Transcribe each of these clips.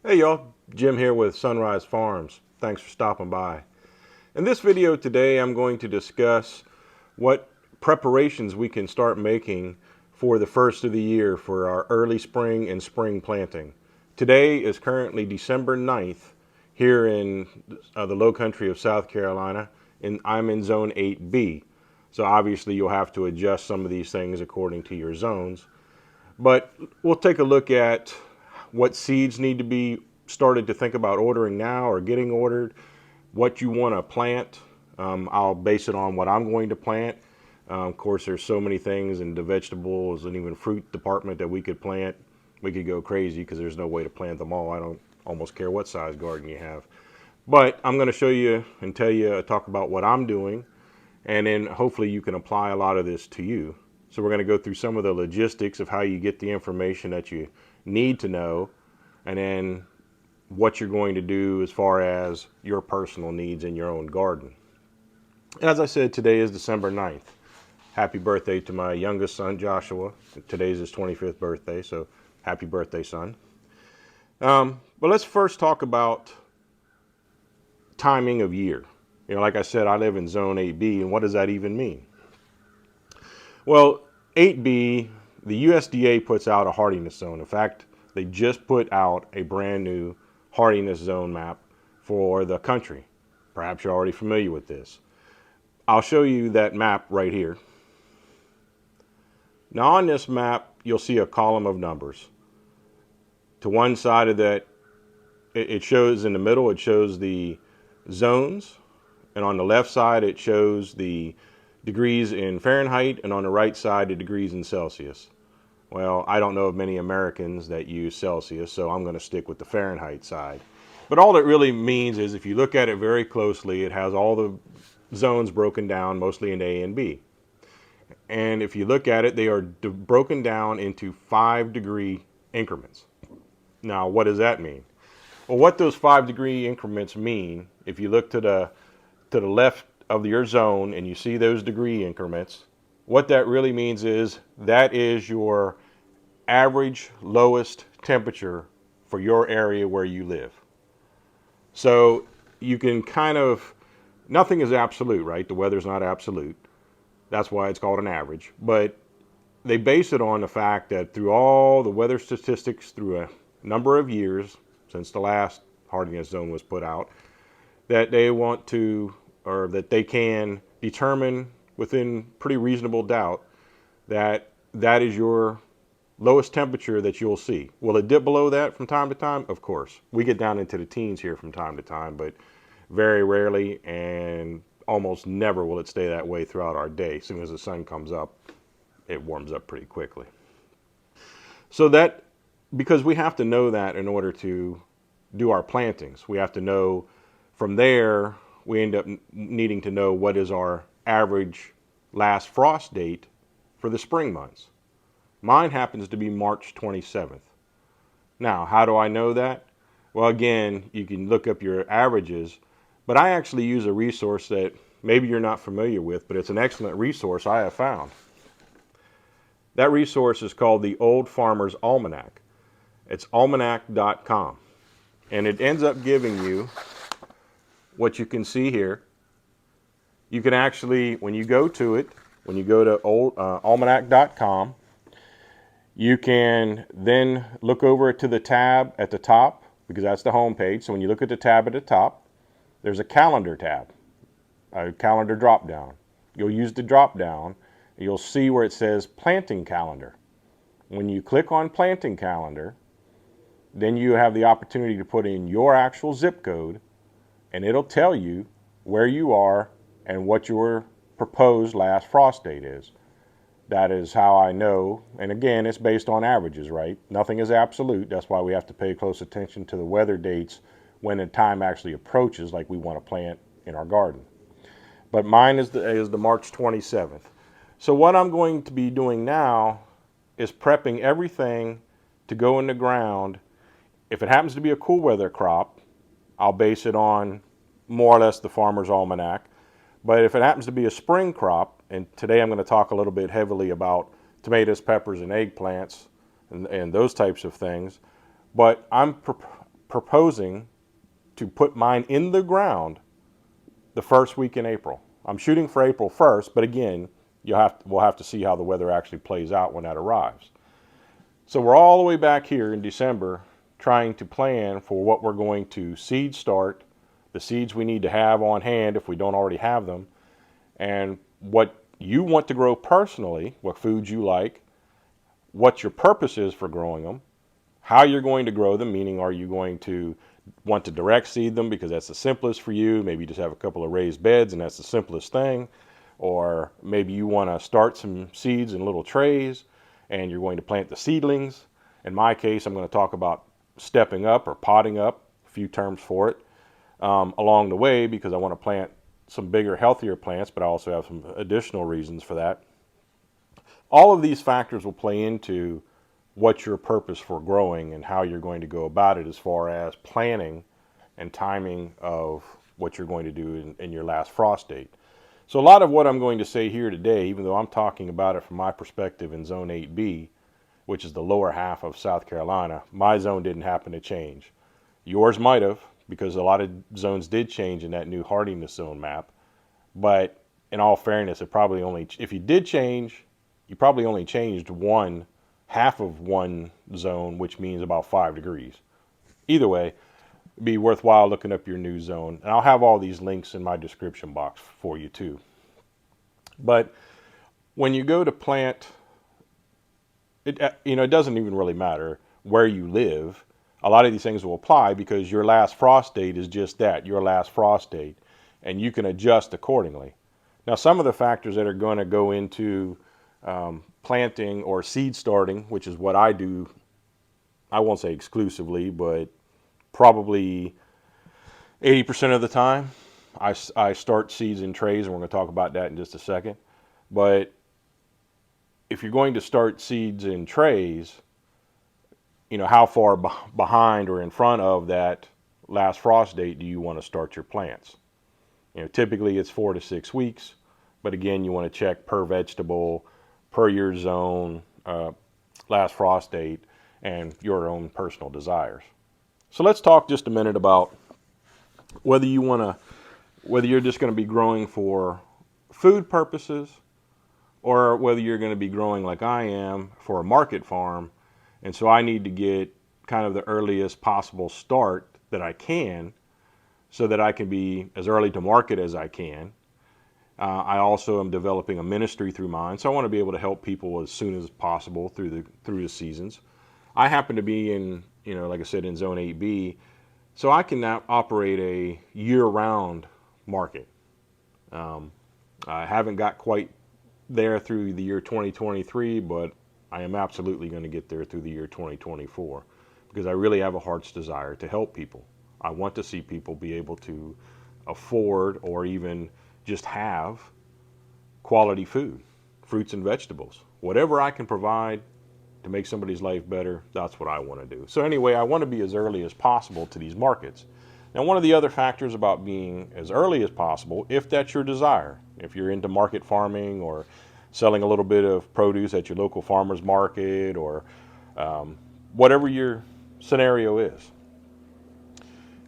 Hey y'all, Jim here with Sunrise Farms. Thanks for stopping by. In this video today, I'm going to discuss what preparations we can start making for the first of the year for our early spring and spring planting. Today is currently December 9th here in the low country of South Carolina, and I'm in zone 8B. So obviously you'll have to adjust some of these things according to your zones. But we'll take a look at what seeds need to be started to think about ordering now or getting ordered, what you want to plant. I'll base it on what I'm going to plant. Of course, there's so many things in the vegetables and even fruit department that we could plant. We could go crazy because there's no way to plant them all. I don't almost care what size garden you have. But I'm going to show you and tell you, talk about what I'm doing, and then hopefully you can apply a lot of this to you. So we're going to go through some of the logistics of how you get the information that you need to know, and then what you're going to do as far as your personal needs in your own garden. As I said, today is December 9th. Happy birthday to my youngest son, Joshua. Today's his 25th birthday, so happy birthday, son. But let's first talk about timing of year. Like I said, I live in zone 8B, and what does that even mean? Well, 8B, the USDA puts out a hardiness zone. In fact, they just put out a brand new hardiness zone map for the country. Perhaps you're already familiar with this. I'll show you that map right here. Now on this map, you'll see a column of numbers. To one side of that, it shows in the middle, it shows the zones. And on the left side, it shows the degrees in Fahrenheit, and on the right side, the degrees in Celsius. Well, I don't know of many Americans that use Celsius, so I'm going to stick with the Fahrenheit side. But all it really means is if you look at it very closely, it has all the zones broken down, mostly in A and B. And if you look at it, they are broken down into 5-degree increments. Now, what does that mean? Well, what those 5-degree increments mean, if you look to the left of your zone and you see those degree increments, what that really means is that is your average lowest temperature for your area where you live. So you can kind of, nothing is absolute, right? The weather's not absolute. That's why it's called an average. But they base it on the fact that through all the weather statistics through a number of years since the last hardiness zone was put out, that they want to, or that they can determine within pretty reasonable doubt that that is your lowest temperature that you'll see. Will it dip below that from time to time? Of course. We get down into the teens here from time to time, but very rarely, and almost never will it stay that way throughout our day. As soon as the sun comes up, it warms up pretty quickly. So that, because we have to know that in order to do our plantings, we have to know from there, we end up needing to know what is our average last frost date for the spring months. Mine happens to be March 27th. Now, how do I know that? Well, again, you can look up your averages, but I actually use a resource that maybe you're not familiar with, but it's an excellent resource I have found. That resource is called the Old Farmer's Almanac. It's almanac.com, and it ends up giving you what you can see here. You can actually, when you go to it, when you go to almanac.com, you can then look over to the tab at the top, because that's the home page. So when you look at the tab at the top, there's a calendar tab, a calendar drop down. You'll use the drop down, and you'll see where it says planting calendar. When you click on planting calendar, then you have the opportunity to put in your actual zip code, and it'll tell you where you are and what your proposed last frost date is. That is how I know, and again, it's based on averages, right? Nothing is absolute. That's why we have to pay close attention to the weather dates when the time actually approaches, like we want to plant in our garden. But mine is the March 27th. So what I'm going to be doing now is prepping everything to go in the ground. If it happens to be a cool weather crop, I'll base it on more or less the Farmer's Almanac. But if it happens to be a spring crop, and today I'm going to talk a little bit heavily about tomatoes, peppers, and eggplants, and those types of things, but I'm proposing to put mine in the ground the first week in April. I'm shooting for April 1st, but again, we'll have to see how the weather actually plays out when that arrives. So we're all the way back here in December trying to plan for what we're going to seed start, the seeds we need to have on hand if we don't already have them, and what you want to grow personally, what foods you like, what your purpose is for growing them, how you're going to grow them, meaning are you going to want to direct seed them because that's the simplest for you, maybe you just have a couple of raised beds and that's the simplest thing, or maybe you want to start some seeds in little trays and you're going to plant the seedlings. In my case, I'm going to talk about stepping up or potting up, a few terms for it, along the way because I want to plant some bigger, healthier plants, but I also have some additional reasons for that. All of these factors will play into what your purpose for growing and how you're going to go about it as far as planning and timing of what you're going to do in your last frost date. So a lot of what I'm going to say here today, even though I'm talking about it from my perspective in Zone 8B, which is the lower half of South Carolina, my zone didn't happen to change. Yours might have, because a lot of zones did change in that new hardiness zone map. But in all fairness, if you did change, you probably only changed half of one zone, which means about 5 degrees. Either way, it'd be worthwhile looking up your new zone. And I'll have all these links in my description box for you too. But when you go to plant, it doesn't even really matter where you live. A lot of these things will apply because your last frost date is just that, your last frost date, and you can adjust accordingly. Now, some of the factors that are going to go into planting or seed starting, which is what I do, I won't say exclusively, but probably 80% of the time, I start seeds in trays, and we're going to talk about that in just a second. But if you're going to start seeds in trays, how far behind or in front of that last frost date do you want to start your plants? Typically it's 4 to 6 weeks, but again, you want to check per vegetable, per your zone, last frost date, and your own personal desires. So let's talk just a minute about whether you're just going to be growing for food purposes or whether you're going to be growing like I am for a market farm. And so I need to get kind of the earliest possible start that I can so that I can be as early to market as I can. I also am developing a ministry through mine, so I want to be able to help people as soon as possible through the seasons. I happen to be in, like I said, in Zone 8B, so I can now operate a year-round market. I haven't got quite there through the year 2023, but I am absolutely going to get there through the year 2024 because I really have a heart's desire to help people. I want to see people be able to afford or even just have quality food, fruits and vegetables. Whatever I can provide to make somebody's life better, that's what I want to do. So anyway, I want to be as early as possible to these markets. Now, one of the other factors about being as early as possible, if that's your desire, if you're into market farming or selling a little bit of produce at your local farmer's market or whatever your scenario is,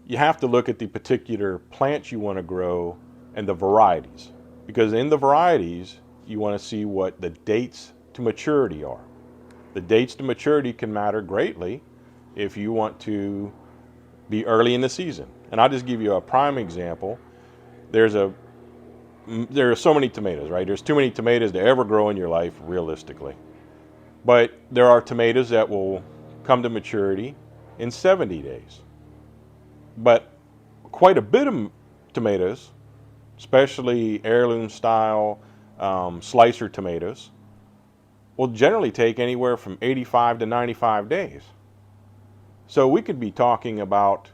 you have to look at the particular plants you want to grow and the varieties. Because in the varieties, you want to see what the dates to maturity are. The dates to maturity can matter greatly if you want to be early in the season. And I'll just give you a prime example. There are so many tomatoes, right? There's too many tomatoes to ever grow in your life, realistically. But there are tomatoes that will come to maturity in 70 days. But quite a bit of tomatoes, especially heirloom style slicer tomatoes, will generally take anywhere from 85 to 95 days. So we could be talking about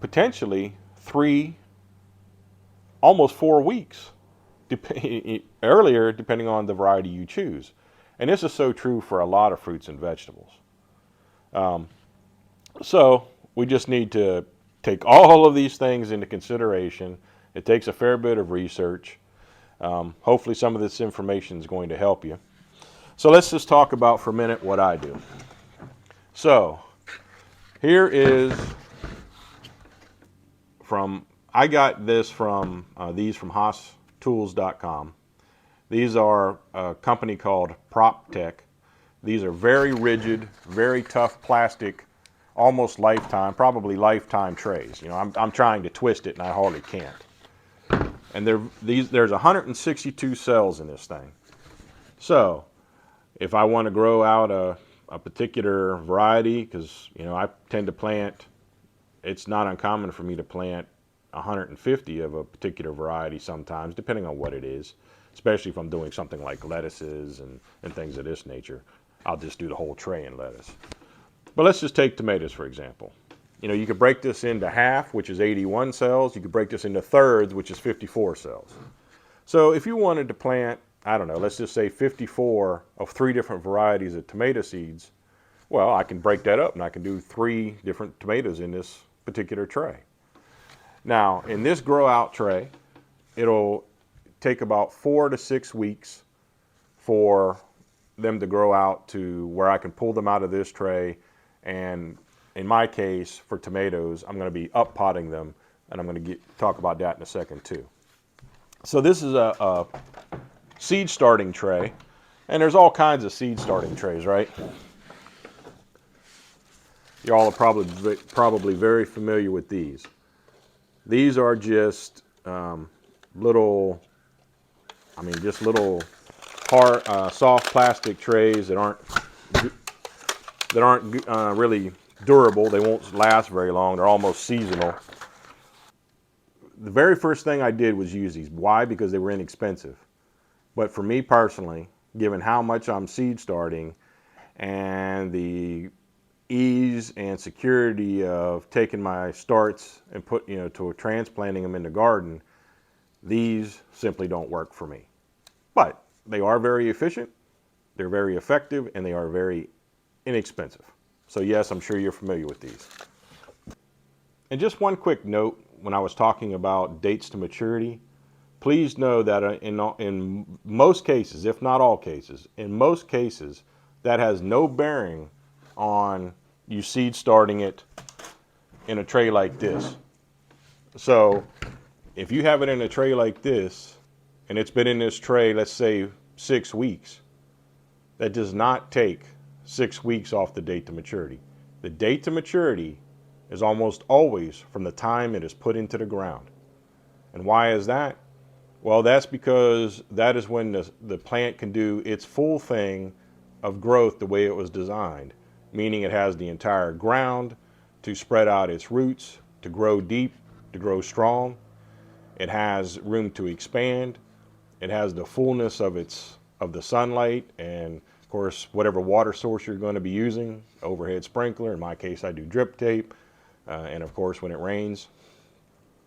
potentially 3, almost 4 weeks earlier, depending on the variety you choose. And this is so true for a lot of fruits and vegetables. So we just need to take all of these things into consideration. It takes a fair bit of research. Hopefully some of this information is going to help you. So let's just talk about for a minute what I do. So here is I got this from these from HaasTools.com. These are a company called PropTech. These are very rigid, very tough plastic, almost lifetime, probably lifetime trays. You know, I'm trying to twist it and I hardly can't. And there's 162 cells in this thing. So if I want to grow out a particular variety, because you know I tend to plant, it's not uncommon for me to plant 150 of a particular variety sometimes, depending on what it is, especially if I'm doing something like lettuces and things of this nature. I'll just do the whole tray in lettuce. But let's just take tomatoes, for example. You know, you could break this into half, which is 81 cells. You could break this into thirds, which is 54 cells. So if you wanted to plant, I don't know, let's just say 54 of 3 different varieties of tomato seeds, well, I can break that up and I can do 3 different tomatoes in this particular tray. Now, in this grow out tray, it'll take about 4 to 6 weeks for them to grow out to where I can pull them out of this tray. And in my case, for tomatoes, I'm going to be up potting them, and I'm going to talk about that in a second too. So this is a seed starting tray, and there's all kinds of seed starting trays, right? You all are probably very familiar with these. These are just little hard, soft plastic trays that aren't really durable. They won't last very long. They're almost seasonal. The very first thing I did was use these. Why? Because they were inexpensive. But for me personally, given how much I'm seed starting and the ease and security of taking my starts and to transplanting them in the garden, these simply don't work for me. But they are very efficient, they're very effective, and they are very inexpensive. So yes, I'm sure you're familiar with these. And just one quick note, when I was talking about dates to maturity, please know that in most cases, if not all cases, in most cases, that has no bearing on you seed starting it in a tray like this. So if you have it in a tray like this, and it's been in this tray, let's say 6 weeks, that does not take 6 weeks off the date to maturity. The date to maturity is almost always from the time it is put into the ground. And why is that? Well, that's because that is when the plant can do its full thing of growth the way it was designed, meaning it has the entire ground to spread out its roots, to grow deep, to grow strong. It has room to expand. It has the fullness of the sunlight, and of course whatever water source you're going to be using, overhead sprinkler. In my case, I do drip tape, and of course when it rains.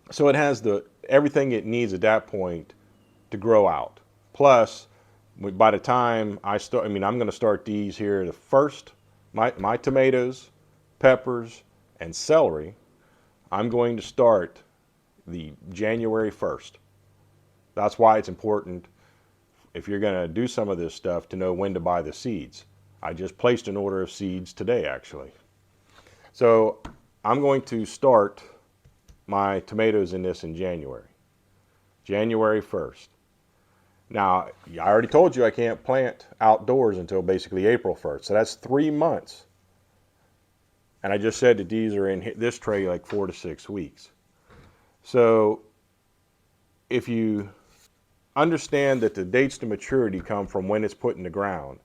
So it has everything it needs at that point to grow out. Plus, by the time I'm going to start these here the first, my tomatoes, peppers, and celery, I'm going to start the January 1st. That's why it's important, if you're going to do some of this stuff, to know when to buy the seeds. I just placed an order of seeds today, actually. So I'm going to start my tomatoes in this in January. January 1st. Now, I already told you I can't plant outdoors until basically April 1st. So that's 3 months. And I just said that these are in this tray like 4 to 6 weeks. So if you understand that the dates to maturity come from when it's put in the ground,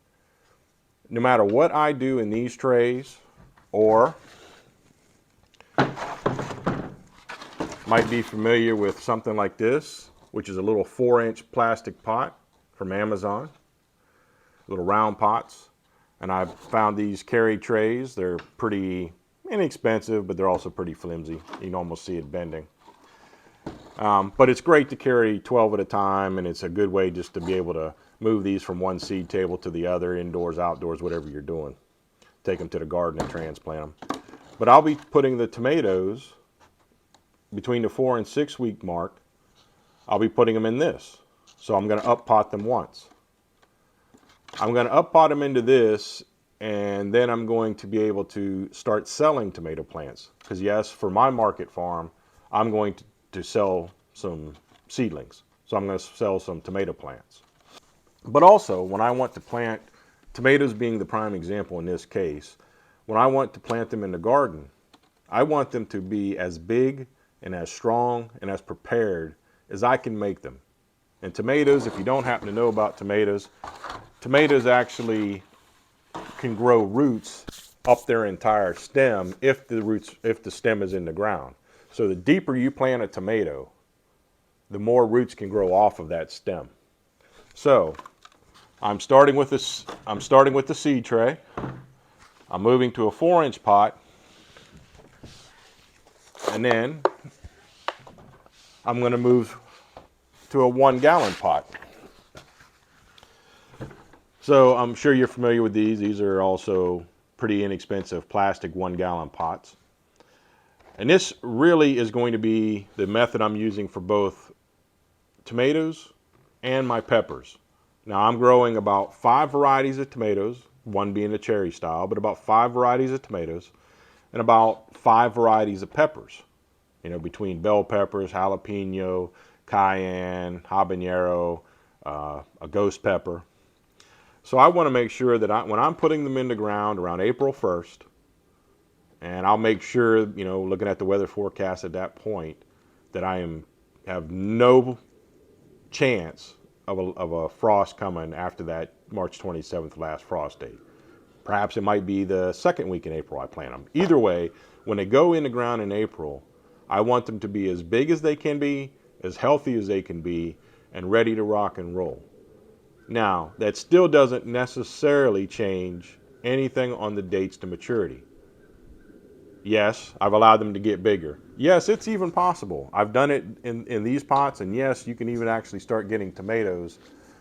no matter what I do in these trays, or might be familiar with something like this, which is a little 4-inch plastic pot from Amazon, little round pots. And I found these carry trays. They're pretty inexpensive, but they're also pretty flimsy. You can almost see it bending. But it's great to carry 12 at a time, and it's a good way just to be able to move these from one seed table to the other, indoors, outdoors, whatever you're doing. Take them to the garden and transplant them. But I'll be putting the tomatoes between the 4 and 6 week mark. I'll be putting them in this. So I'm going to up pot them once. I'm going to up pot them into this, and then I'm going to be able to start selling tomato plants. Because yes, for my market farm, I'm going to sell some seedlings. So I'm going to sell some tomato plants. But also, when I want to plant, tomatoes being the prime example in this case, when I want to plant them in the garden, I want them to be as big and as strong and as prepared as I can make them. And tomatoes, if you don't happen to know about tomatoes, tomatoes actually can grow roots up their entire stem if the stem is in the ground. So the deeper you plant a tomato, the more roots can grow off of that stem. So I'm starting with this. I'm starting with the seed tray. I'm moving to a 4-inch pot, and then I'm going to move to a 1-gallon pot. So I'm sure you're familiar with these. These are also pretty inexpensive plastic 1-gallon pots. And this really is going to be the method I'm using for both tomatoes and my peppers. Now I'm growing about 5 varieties of tomatoes, one being the cherry style, but about 5 varieties of tomatoes and about 5 varieties of peppers. You know, between bell peppers, jalapeno, cayenne, habanero, a ghost pepper. So I want to make sure that when I'm putting them in the ground around April 1st, and I'll make sure, you know, looking at the weather forecast at that point, that have no chance of a frost coming after that March 27th last frost date. Perhaps it might be the second week in April I plant them. Either way, when they go in the ground in April, I want them to be as big as they can be, as healthy as they can be, and ready to rock and roll. Now, that still doesn't necessarily change anything on the dates to maturity. Yes, I've allowed them to get bigger. Yes, it's even possible. I've done it in these pots, and yes, you can even actually start getting tomatoes,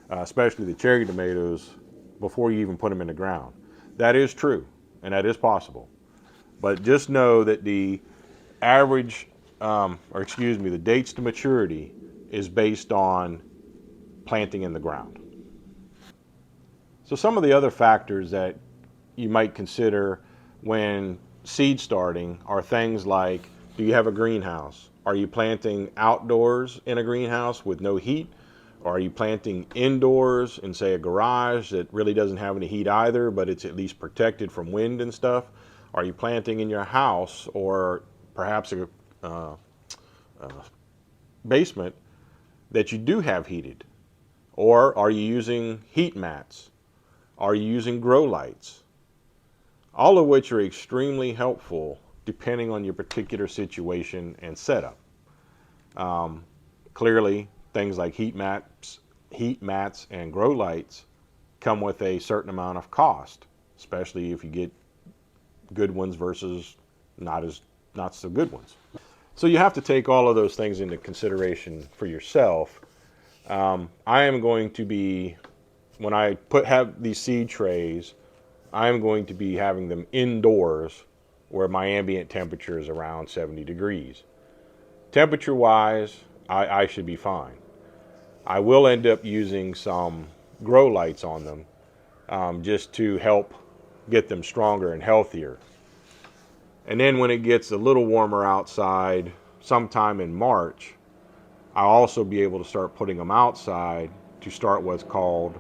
especially the cherry tomatoes, before you even put them in the ground. That is true, and that is possible. But just know that the average, the dates to maturity is based on planting in the ground. So some of the other factors that you might consider when seed starting are things like, do you have a greenhouse? Are you planting outdoors in a greenhouse with no heat? Or are you planting indoors in, say, a garage that really doesn't have any heat either, but it's at least protected from wind and stuff? Are you planting in your house or perhaps a basement that you do have heated? Or are you using heat mats? Are you using grow lights? All of which are extremely helpful depending on your particular situation and setup. Clearly, things like heat mats, and grow lights come with a certain amount of cost, especially if you get good ones versus not so good ones. So you have to take all of those things into consideration for yourself. I am going to be, when I have these seed trays, I'm going to be having them indoors where my ambient temperature is around 70 degrees. Temperature wise, I should be fine. I will end up using some grow lights on them just to help get them stronger and healthier. And then when it gets a little warmer outside, sometime in March, I'll also be able to start putting them outside to start what's called.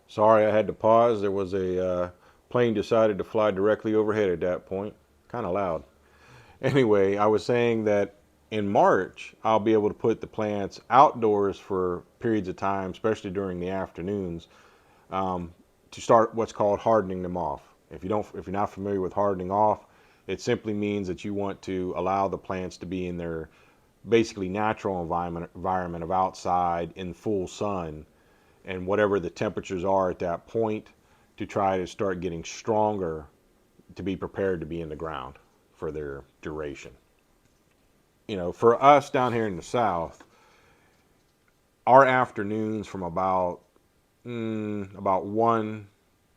Sorry, I had to pause. There was a plane decided to fly directly overhead at that point. Kind of loud. Anyway, I was saying that in March, I'll be able to put the plants outdoors for periods of time, especially during the afternoons, to start what's called hardening them off. If you're not familiar with hardening off, it simply means that you want to allow the plants to be in their basically natural environment of outside in full sun, and whatever the temperatures are at that point, to try to start getting stronger to be prepared to be in the ground for their duration. You know, for us down here in the South, our afternoons from about 1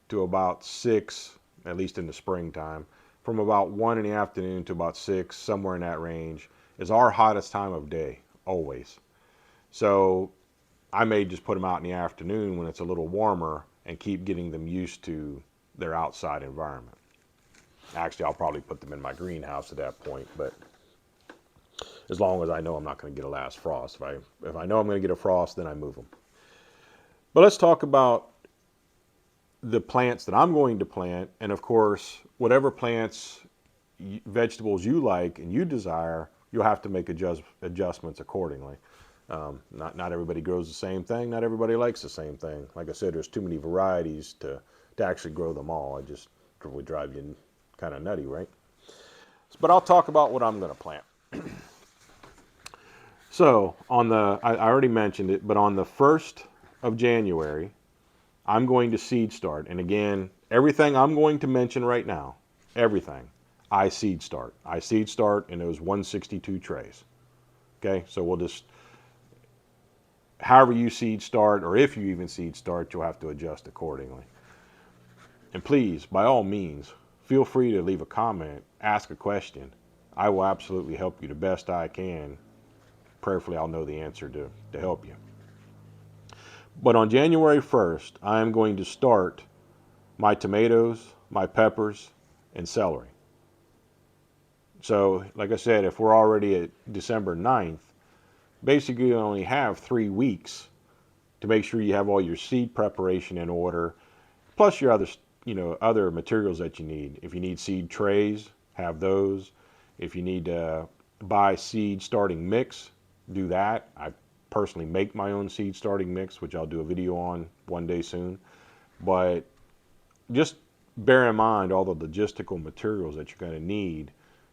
to about 6, at least in the springtime, from about 1 in the afternoon to about 6, somewhere in that range, is our hottest time of day, always. So I may just put them out in the afternoon when it's a little warmer and keep getting them used to their outside environment. Actually, I'll probably put them in my greenhouse at that point, but as long as I know I'm not going to get a last frost. If I know I'm going to get a frost, then I move them. But let's talk about the plants that I'm going to plant, and of course, whatever plants, vegetables you like and you desire, you'll have to make adjustments accordingly. Not everybody grows the same thing. Not everybody likes the same thing. Like I said, there's too many varieties to actually grow them all. It just would drive you kind of nutty, right? But I'll talk about what I'm going to plant. So I already mentioned it, but on the 1st of January, I'm going to seed start. And again, everything I'm going to mention right now, everything, I seed start. I seed start in those 162 trays. Okay, so we'll just, however you seed start, or if you even seed start, you'll have to adjust accordingly. And please, by all means, feel free to leave a comment, ask a question. I will absolutely help you the best I can. Prayerfully, I'll know the answer to help you. But on January 1st, I am going to start my tomatoes, my peppers, and celery. So, like I said, if we're already at December 9th, basically you only have 3 weeks to make sure you have all your seed preparation in order, plus your other materials that you need. If you need seed trays, have those. If you need to buy seed starting mix, do that. I personally make my own seed starting mix, which I'll do a video on one day soon. But just bear in mind all the logistical materials that you're going to need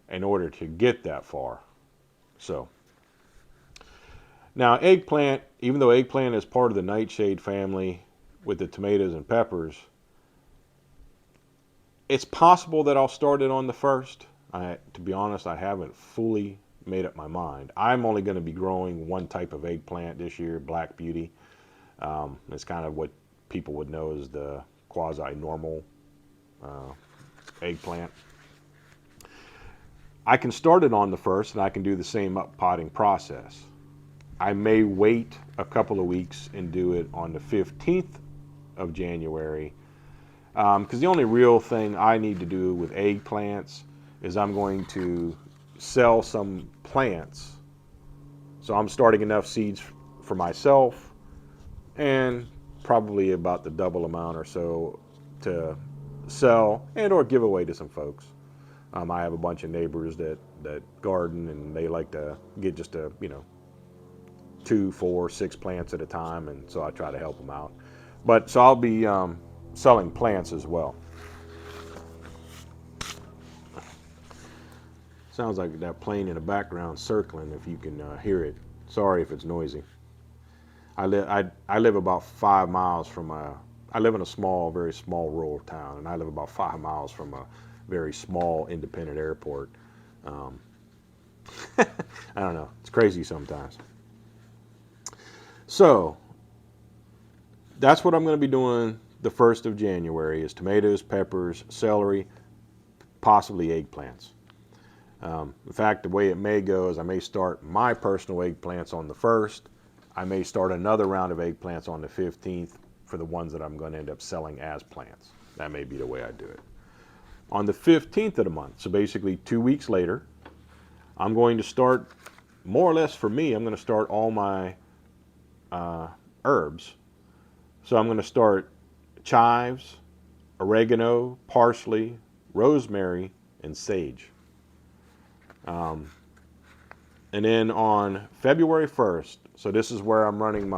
in order to get that far. So now eggplant, even though eggplant is part of the nightshade family with the tomatoes and peppers, it's possible that I'll start it on the 1st. To be honest, I haven't fully made up my mind. I'm only going to be growing one type of eggplant this year, Black Beauty. It's kind of what people would know as the quasi-normal eggplant. I can start it on the 1st, and I can do the same up potting process. I may wait a couple of weeks and do it on the 15th of January, because the only real thing I need to do with eggplants is I'm going to sell some plants. So I'm starting enough seeds for myself and probably about the double amount or so to sell and or give away to some folks. I have a bunch of neighbors that garden, and they like to get just 2, 4, 6 plants at a time, and so I try to help them out. But so I'll be selling plants as well. Sounds like that plane in the background circling, if you can hear it. Sorry if it's noisy. I live about 5 miles from I live in a very small rural town, and I live about 5 miles from a very small independent airport. I don't know. It's crazy sometimes. So that's what I'm going to be doing the 1st of January is tomatoes, peppers, celery, possibly eggplants. In fact, the way it may go is I may start my personal eggplants on the 1st. I may start another round of eggplants on the 15th for the ones that I'm going to end up selling as plants. That may be the way I do it. On the 15th of the month, so basically 2 weeks later, I'm going to start, more or less for me, I'm going to start all my herbs. So I'm going to start chives, oregano, parsley, rosemary, and sage. And then on February 1st, so this is where I'm running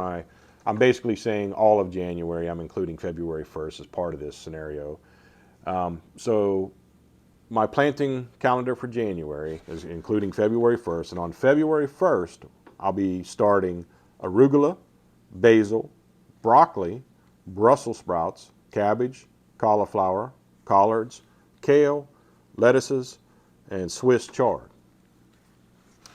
I'm basically saying all of January. I'm including February 1st as part of this scenario. So my planting calendar for January is including February 1st. And on February 1st, I'll be starting arugula, basil, broccoli, Brussels sprouts, cabbage, cauliflower, collards, kale, lettuces, and Swiss chard.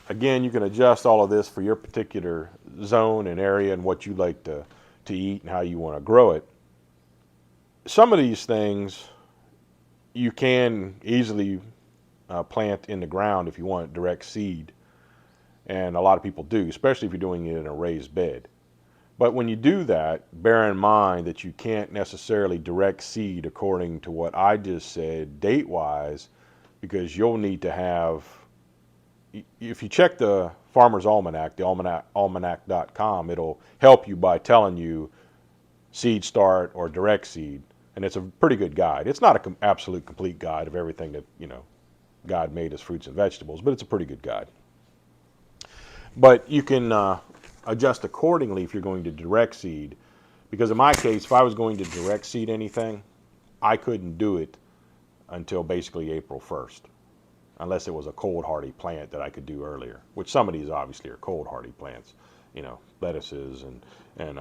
Again, you can adjust all of this for your particular zone and area and what you like to eat and how you want to grow it. Some of these things you can easily plant in the ground if you want direct seed, and a lot of people do, especially if you're doing it in a raised bed. But when you do that, bear in mind that you can't necessarily direct seed according to what I just said date-wise, because you'll need to have if you check the Farmer's Almanac, the almanac.com, it'll help you by telling you seed start or direct seed, and it's a pretty good guide. It's not an absolute complete guide of everything that God made as fruits and vegetables, but it's a pretty good guide. But you can adjust accordingly if you're going to direct seed, because in my case, if I was going to direct seed anything, I couldn't do it until basically April 1st, unless it was a cold hardy plant that I could do earlier, which some of these obviously are cold hardy plants, lettuces and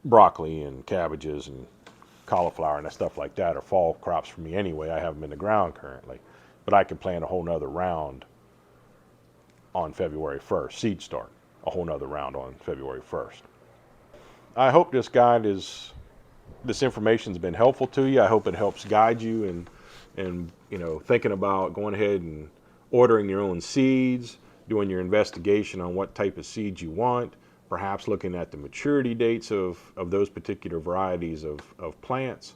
broccoli and cabbages and cauliflower and stuff like that are fall crops for me anyway. I have them in the ground currently, but I can plant a whole nother round on February 1st, seed start, a whole nother round on February 1st. I hope this information's been helpful to you. I hope it helps guide you and thinking about going ahead and ordering your own seeds, doing your investigation on what type of seeds you want, perhaps looking at the maturity dates of those particular varieties of plants,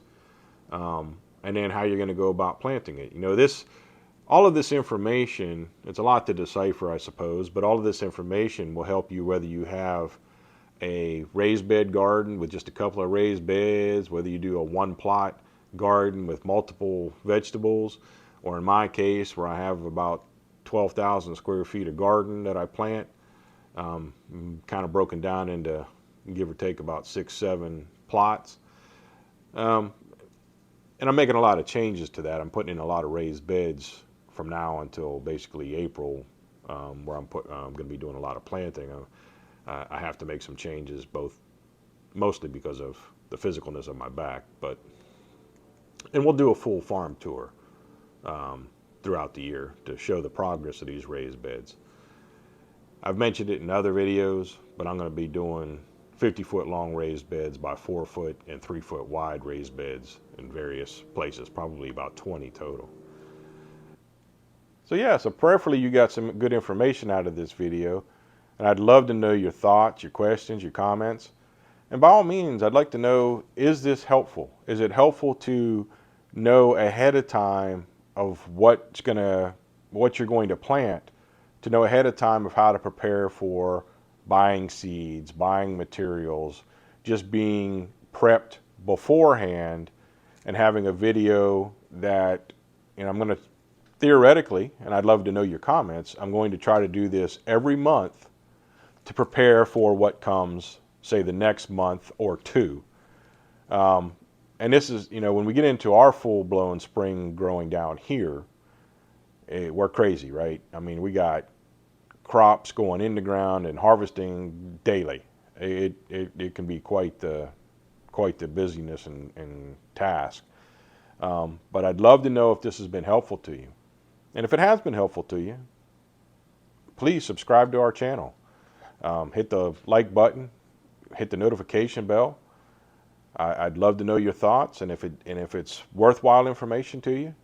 and then how you're going to go about planting it. All of this information, it's a lot to decipher, I suppose, but all of this information will help you whether you have a raised bed garden with just a couple of raised beds, whether you do a one plot garden with multiple vegetables, or in my case where I have about 12,000 square feet of garden that I plant, kind of broken down into give or take about 6-7 plots. And I'm making a lot of changes to that. I'm putting in a lot of raised beds from now until basically April, where I'm going to be doing a lot of planting. I have to make some changes, mostly because of the physicalness of my back, and we'll do a full farm tour throughout the year to show the progress of these raised beds. I've mentioned it in other videos, but I'm going to be doing 50-foot long raised beds by 4-foot and 3-foot wide raised beds in various places, probably about 20 total. So prayerfully you got some good information out of this video, and I'd love to know your thoughts, your questions, your comments. And by all means, I'd like to know, is this helpful? Is it helpful to know ahead of time of what you're going to plant, to know ahead of time of how to prepare for buying seeds, buying materials, just being prepped beforehand, and having a video that, I'm going to theoretically, and I'd love to know your comments, I'm going to try to do this every month to prepare for what comes, say, the next month or two. And this is, when we get into our full-blown spring growing down here, we're crazy, right? I mean, we got crops going in the ground and harvesting daily. It can be quite the busyness and task. But I'd love to know if this has been helpful to you. And if it has been helpful to you, please subscribe to our channel. Hit the like button, hit the notification bell. I'd love to know your thoughts, and if it's worthwhile information to you,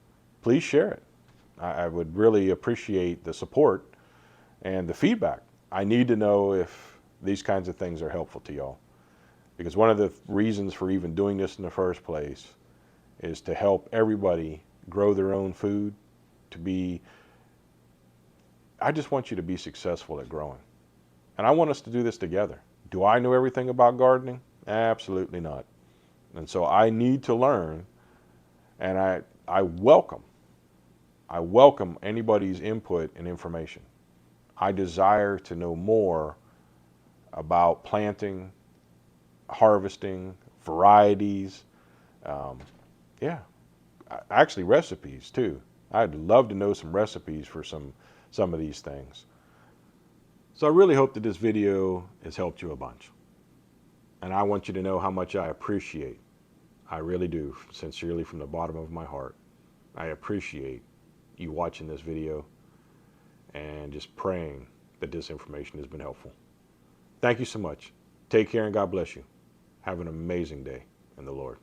please share it. I would really appreciate the support and the feedback. I need to know if these kinds of things are helpful to y'all, because one of the reasons for even doing this in the first place is to help everybody grow their own food. I just want you to be successful at growing. And I want us to do this together. Do I know everything about gardening? Absolutely not. And so I need to learn, and I welcome anybody's input and information. I desire to know more about planting, harvesting, varieties, actually recipes too. I'd love to know some recipes for some of these things. So I really hope that this video has helped you a bunch. And I want you to know how much I appreciate. I really do, sincerely from the bottom of my heart. I appreciate you watching this video and just praying that this information has been helpful. Thank you so much. Take care and God bless you. Have an amazing day in the Lord.